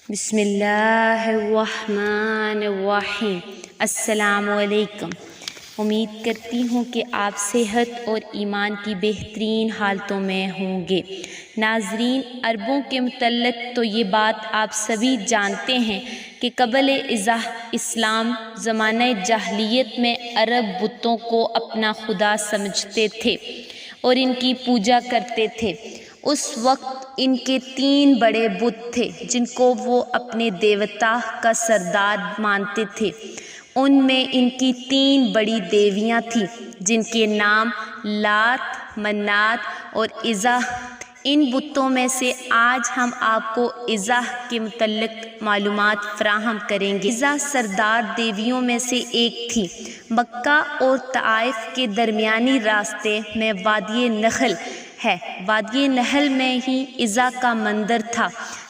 بسم اللہ الرحمن الرحیم۔ السلام علیکم۔ امید کرتی ہوں کہ آپ صحت اور ایمان کی بہترین حالتوں میں ہوں گے۔ ناظرین، عربوں کے متعلق تو یہ بات آپ سبھی جانتے ہیں کہ قبل ازاح اسلام زمانہ جاہلیت میں عرب بتوں کو اپنا خدا سمجھتے تھے اور ان کی پوجا کرتے تھے۔ اس وقت ان کے 3 بڑے بت تھے جن کو وہ اپنے دیوتا کا سردار مانتے تھے۔ ان میں ان کی 3 بڑی دیویاں تھیں جن کے نام لات، منات اور عزا۔ ان بتوں میں سے آج ہم آپ کو عزا کے متعلق معلومات فراہم کریں گے۔ عزا سردار دیویوں میں سے ایک تھی۔ مکہ اور طائف کے درمیانی راستے میں وادی نخل ہے۔ وادی نخل میں ہی عزا کا مندر تھا۔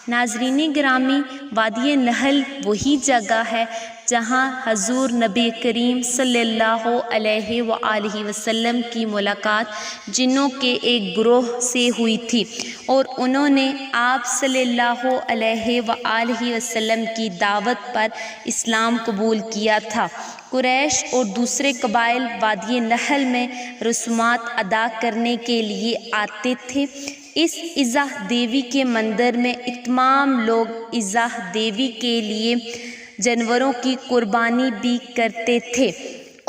ناظرین گرامی، وادی نخل وہی جگہ ہے جہاں حضور نبی کریم صلی اللہ علیہ وآلہ وسلم کی ملاقات جنوں کے ایک گروہ سے ہوئی تھی اور انہوں نے آپ صلی اللہ علیہ وآلہ وسلم کی دعوت پر اسلام قبول کیا تھا۔ قریش اور دوسرے قبائل وادی نخل میں رسومات ادا کرنے کے لیے آتے تھے۔ اس عزا دیوی کے مندر میں تمام لوگ عزا دیوی کے لیے جانوروں کی قربانی بھی کرتے تھے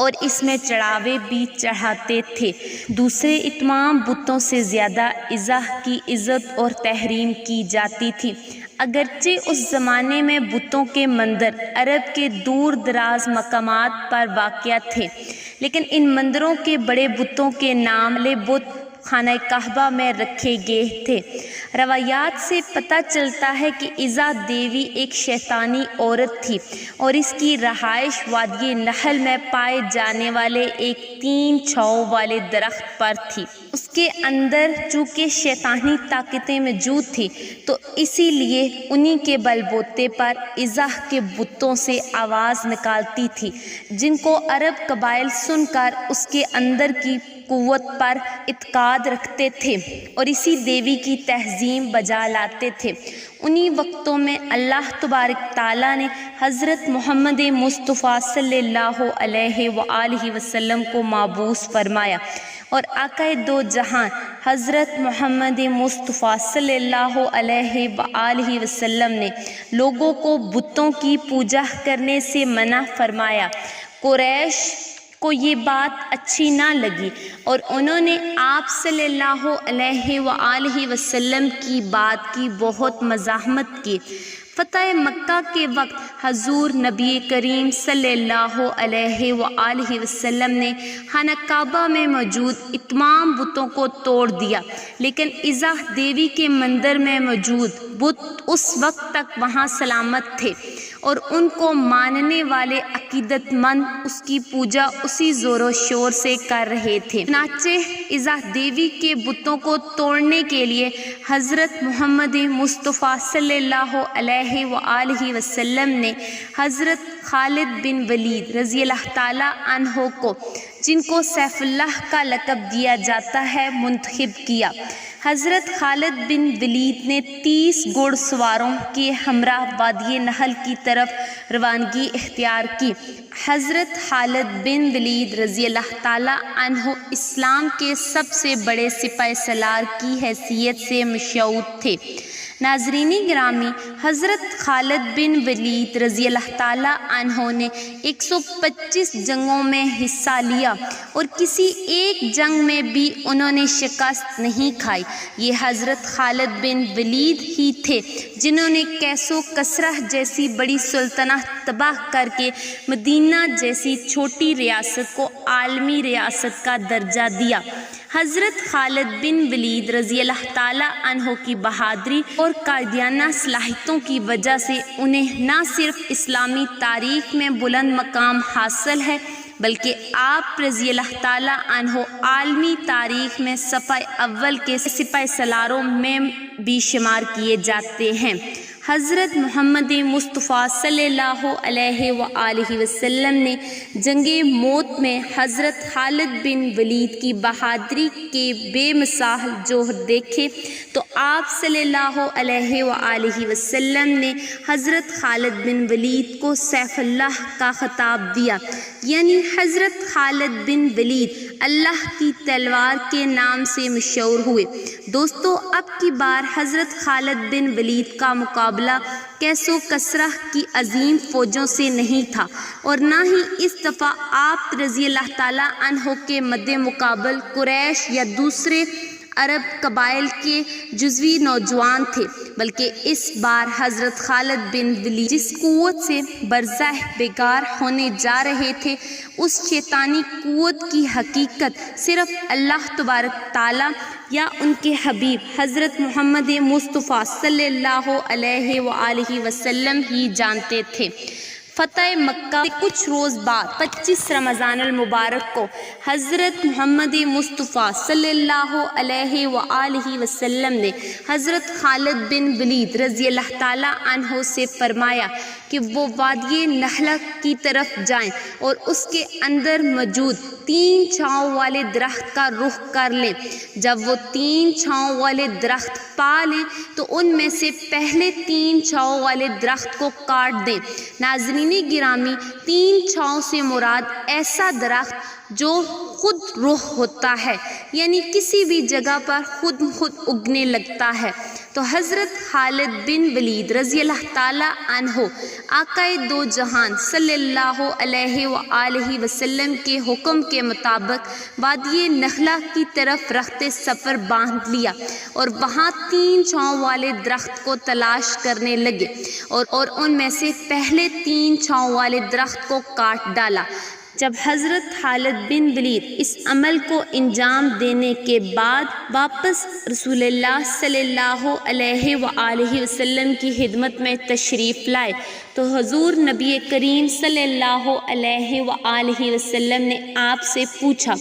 اور اس میں چڑھاوے بھی چڑھاتے تھے۔ دوسرے تمام بتوں سے زیادہ عزا کی عزت اور تحریم کی جاتی تھی۔ اگرچہ اس زمانے میں بتوں کے مندر عرب کے دور دراز مقامات پر واقع تھے، لیکن ان مندروں کے بڑے بتوں کے نام بت خانہ کعبہ میں رکھے گئے تھے۔ روایات سے پتہ چلتا ہے کہ عزا دیوی ایک شیطانی عورت تھی اور اس کی رہائش وادی نخل میں پائے جانے والے ایک 3 چھاؤں والے درخت پر تھی۔ اس کے اندر چونکہ شیطانی طاقتیں موجود تھی تو اسی لیے انہی کے بل بوتے پر عزا کے بتوں سے آواز نکالتی تھی، جن کو عرب قبائل سن کر اس کے اندر کی قوت پر اعتقاد رکھتے تھے اور اسی دیوی کی تہظیم بجا لاتے تھے۔ انہی وقتوں میں اللہ تبارک تعالیٰ نے حضرت محمد مصطفیٰ صلی اللہ علیہ وآلہ وسلم کو مبعوث فرمایا اور آقا دو جہاں حضرت محمد مصطفیٰ صلی اللہ علیہ وآلہ وسلم نے لوگوں کو بتوں کی پوجا کرنے سے منع فرمایا۔ قریش کو یہ بات اچھی نہ لگی اور انہوں نے آپ صلی اللہ علیہ وآلہ وسلم کی بات کی بہت مزاحمت کی۔ فتح مکہ کے وقت حضور نبی کریم صلی اللہ علیہ وآلہ وسلم نے خانہ کعبہ میں موجود تمام بتوں کو توڑ دیا، لیکن عزا دیوی کے مندر میں موجود بت اس وقت تک وہاں سلامت تھے اور ان کو ماننے والے عقیدت مند اس کی پوجا اسی زور و شور سے کر رہے تھے۔ چنانچہ عزا دیوی کے بتوں کو توڑنے کے لیے حضرت محمد مصطفیٰ صلی اللہ علیہ وآلہ وسلم نے حضرت خالد بن ولید رضی اللہ تعالیٰ عنہ کو، جن کو سیف اللہ کا لقب دیا جاتا ہے، منتخب کیا۔ حضرت خالد بن ولید نے 30 گھڑ سواروں کے ہمراہ وادی نخل کی طرف روانگی اختیار کی۔ حضرت خالد بن ولید رضی اللہ تعالیٰ عنہ اسلام کے سب سے بڑے سپہ سالار کی حیثیت سے مشہور تھے۔ ناظرین گرامی، حضرت خالد بن ولید رضی اللہ تعالیٰ عنہ نے 125 جنگوں میں حصہ لیا اور کسی ایک جنگ میں بھی انہوں نے شکست نہیں کھائی۔ یہ حضرت خالد بن ولید ہی تھے جنہوں نے کیس و کسرہ جیسی بڑی سلطنت تباہ کر کے مدینہ جیسی چھوٹی ریاست کو عالمی ریاست کا درجہ دیا۔ حضرت خالد بن ولید رضی اللہ تعالیٰ عنہ کی بہادری اور قائدانہ صلاحیتوں کی وجہ سے انہیں نہ صرف اسلامی تاریخ میں بلند مقام حاصل ہے بلکہ آپ رضی اللہ تعالیٰ عنہ عالمی تاریخ میں صفحہ اول کے سپہ سالاروں میں بھی شمار کیے جاتے ہیں۔ حضرت محمد مصطفیٰ صلی اللہ علیہ وآلہ وسلم نے جنگ موت میں حضرت خالد بن ولید کی بہادری کے بے مثال جوہر دیکھے تو آپ صلی اللہ علیہ وآلہ وسلم نے حضرت خالد بن ولید کو سیف اللہ کا خطاب دیا، یعنی حضرت خالد بن ولید اللہ کی تلوار کے نام سے مشہور ہوئے۔ دوستو، اب کی بار حضرت خالد بن ولید کا مقابلہ کیس و کسرہ کی عظیم فوجوں سے نہیں تھا، اور نہ ہی اس دفعہ آپ رضی اللہ تعالیٰ عنہ کے مد مقابل قریش یا دوسرے عرب قبائل کے جزوی نوجوان تھے، بلکہ اس بار حضرت خالد بن ولید جس قوت سے برزہ بیگار ہونے جا رہے تھے، اس شیطانی قوت کی حقیقت صرف اللہ تبارک تعالیٰ یا ان کے حبیب حضرت محمد مصطفیٰ صلی اللہ علیہ وآلہ وسلم ہی جانتے تھے۔ فتح مکہ سے کچھ روز بعد 25 رمضان المبارک کو حضرت محمد مصطفیٰ صلی اللہ علیہ وآلہ وسلم نے حضرت خالد بن ولید رضی اللہ تعالیٰ عنہ سے فرمایا کہ وہ وادی نخلہ کی طرف جائیں اور اس کے اندر موجود 3 چھاؤں والے درخت کا رخ کر لیں۔ جب وہ 3 چھاؤں والے درخت پا لیں تو ان میں سے پہلے 3 چھاؤں والے درخت کو کاٹ دیں۔ ناظرین گرامی، 3 چھاؤں سے مراد ایسا درخت جو خود رخ ہوتا ہے، یعنی کسی بھی جگہ پر خود اگنے لگتا ہے۔ تو حضرت خالد بن ولید رضی اللہ تعالیٰ عنہ آقائے دو جہان صلی اللہ علیہ وآلہ وسلم کے حکم کے مطابق وادی نخلہ کی طرف رخت سفر باندھ لیا اور وہاں 3 چھاؤں والے درخت کو تلاش کرنے لگے اور ان میں سے پہلے 3 چھاؤں والے درخت کو کاٹ ڈالا۔ جب حضرت خالد بن ولید اس عمل کو انجام دینے کے بعد واپس رسول اللہ صلی اللہ علیہ وآلہ وسلم کی خدمت میں تشریف لائے تو حضور نبی کریم صلی اللہ علیہ وآلہ وسلم نے آپ سے پوچھا،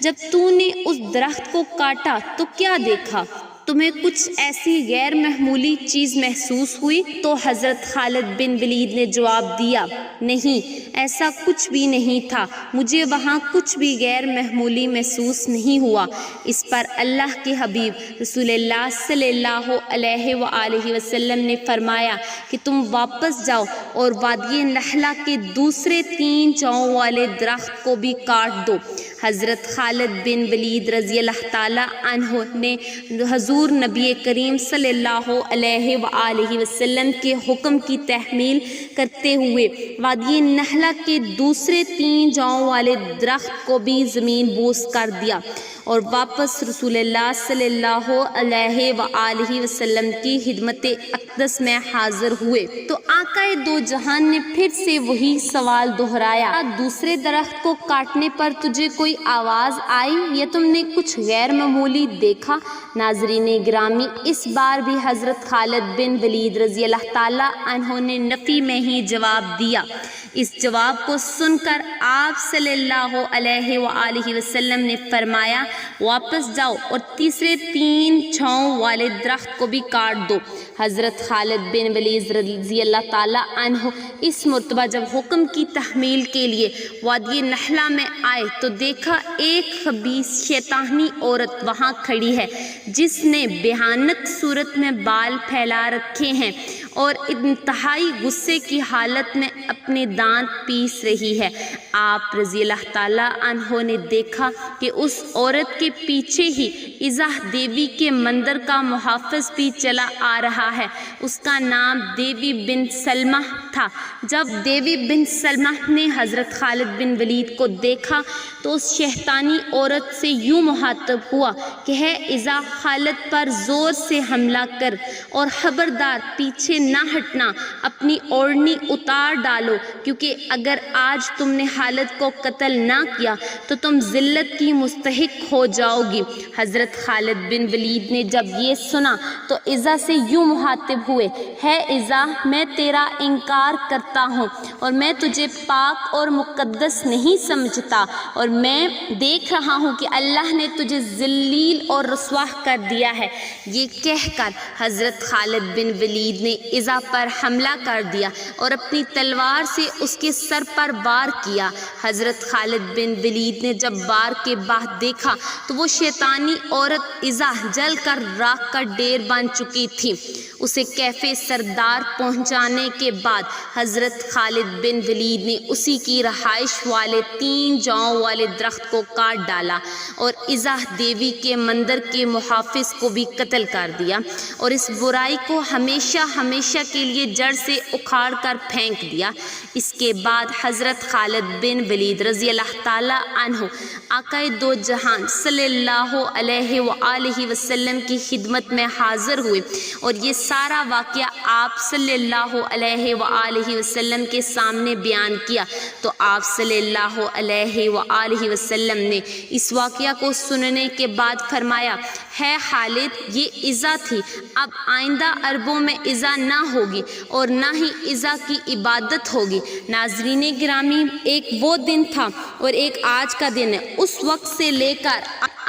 جب تو نے اس درخت کو کاٹا تو کیا دیکھا؟ تمہیں کچھ ایسی غیر معمولی چیز محسوس ہوئی؟ تو حضرت خالد بن ولید نے جواب دیا، نہیں، ایسا کچھ بھی نہیں تھا، مجھے وہاں کچھ بھی غیر معمولی محسوس نہیں ہوا۔ اس پر اللہ کے حبیب رسول اللہ صلی اللہ علیہ وآلہ وسلم نے فرمایا کہ تم واپس جاؤ اور وادی نخلہ کے دوسرے 3 چھاؤں والے درخت کو بھی کاٹ دو۔ حضرت خالد بن ولید رضی اللہ تعالیٰ عنہ نے حضور نبی کریم صلی اللہ علیہ وآلہ وسلم کے حکم کی تحمیل کرتے ہوئے وادی نخلہ کے دوسرے 3 چھاؤں والے درخت کو بھی زمین بوس کر دیا اور واپس رسول اللہ صلی اللہ علیہ وآلہ وسلم کی خدمت اقدس میں حاضر ہوئے تو آقائے دو جہان نے پھر سے وہی سوال دہرایا، دوسرے درخت کو کاٹنے پر تجھے کوئی آواز آئی یا تم نے کچھ غیر معمولی دیکھا؟ ناظرین گرامی، اس بار بھی حضرت خالد بن ولید رضی اللہ تعالیٰ عنہ نے نفی میں ہی جواب دیا۔ اس جواب کو سن کر آپ صلی اللہ علیہ وآلہ وسلم نے فرمایا، واپس جاؤ اور تیسرے 3 چھاؤں والے درخت کو بھی کاٹ دو۔ حضرت خالد بن ولید رضی اللہ تعالیٰ عنہ اس مرتبہ جب حکم کی تحمیل کے لیے وادی نخلہ میں آئے تو دیکھا ایک خبیث شیطانی عورت وہاں کھڑی ہے جس نے بھیانک صورت میں بال پھیلا رکھے ہیں اور انتہائی غصے کی حالت میں اپنے دانت پیس رہی ہے۔ آپ رضی اللہ تعالیٰ عنہ نے دیکھا کہ اس عورت کے پیچھے ہی ازاح دیوی کے مندر کا محافظ بھی چلا آ رہا ہے، اس کا نام دیوی بن سلمہ تھا۔ جب دیوی بن سلمہ نے حضرت خالد بن ولید کو دیکھا تو اس شیطانی عورت سے یوں مخاطب ہوا کہ ہے ازاح خالد پر زور سے حملہ کر اور خبردار پیچھے نہ ہٹنا، اپنی اوڑھنی اتار ڈالو، کیونکہ اگر آج تم نے حالت کو قتل نہ کیا تو تم ذلت کی مستحق ہو جاؤ گی۔ حضرت خالد بن ولید نے جب یہ سنا تو عزا سے یوں مخاطب ہوئے، ہے عزا، میں تیرا انکار کرتا ہوں اور میں تجھے پاک اور مقدس نہیں سمجھتا، اور میں دیکھ رہا ہوں کہ اللہ نے تجھے ذلیل اور رسوا کر دیا ہے۔ یہ کہہ کر حضرت خالد بن ولید نے عزا پر حملہ کر دیا اور اپنی تلوار سے اس کے سر پر وار کیا۔ حضرت خالد بن ولید نے جب وار کے بعد دیکھا تو وہ شیطانی عورت عزا جل کر راکھ کا ڈھیر بن چکی تھی۔ اسے کیف سردار پہنچانے کے بعد حضرت خالد بن ولید نے اسی کی رہائش والے 3 جاؤں والے درخت کو کاٹ ڈالا اور عزا دیوی کے مندر کے محافظ کو بھی قتل کر دیا اور اس برائی کو ہمیشہ ہمیشہ کے لیے جڑ سے اکھاڑ کر پھینک دیا۔ اس کے بعد حضرت خالد بن ولید رضی اللہ تعالی عنہ آقائے دو جہان صلی اللہ علیہ وآلہ وسلم کی خدمت میں حاضر ہوئے اور یہ سارا واقعہ آپ صلی اللہ علیہ وآلہ وسلم کے سامنے بیان کیا تو آپ صلی اللہ علیہ وآلہ وسلم نے اس واقعہ کو سننے کے بعد فرمایا، ہے خالد، یہ عزا تھی، اب آئندہ عربوں میں عزا نہ ہوگی اور نہ ہی عزا کی عبادت ہوگی۔ ناظرین گرامی، ایک وہ دن تھا اور ایک آج کا دن ہے۔ اس وقت سے لے کر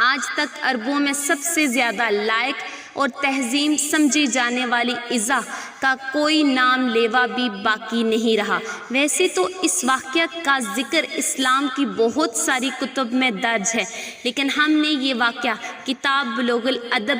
آج تک عربوں میں سب سے زیادہ لائق اور تہذیب سمجھی جانے والی عزا کا کوئی نام لیوا بھی باقی نہیں رہا۔ ویسے تو اس واقعہ کا ذکر اسلام کی بہت ساری کتب میں درج ہے، لیکن ہم نے یہ واقعہ کتاب بلوغ الادب